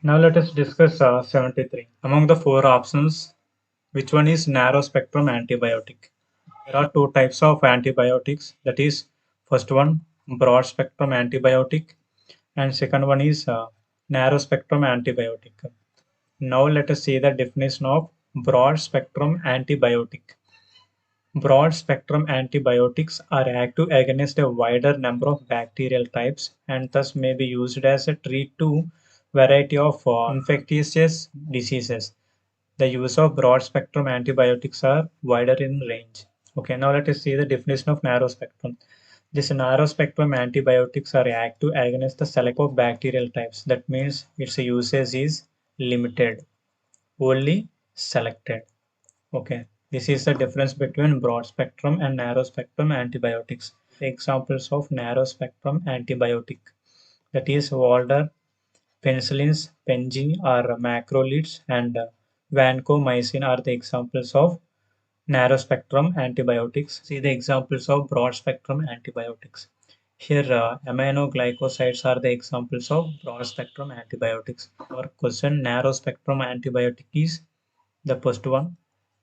Now let us discuss 73. Among the four options, which one is narrow spectrum antibiotic? There are two types of antibiotics. That is, first one broad spectrum antibiotic, and second one is narrow spectrum antibiotic. Now let us see the definition of broad spectrum antibiotic. Broad spectrum antibiotics are active against a wider number of bacterial types and thus may be used as a treat to variety of infectious diseases. The use of broad spectrum antibiotics are wider in range. Okay, now let us see the definition of narrow spectrum. This narrow spectrum antibiotics are active against the select of bacterial types. That means its usage is limited, only selected. Okay, this is the difference between broad spectrum and narrow spectrum antibiotics. The examples of narrow spectrum antibiotic, that is Walder, penicillins, Penji or macrolides and vancomycin are the examples of narrow spectrum antibiotics. See the examples of broad spectrum antibiotics. Here aminoglycosides are the examples of broad spectrum antibiotics. Our question narrow spectrum antibiotic is the first one.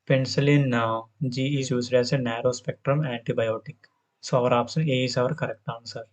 Penicillin G is used as a narrow spectrum antibiotic. So our option A is our correct answer.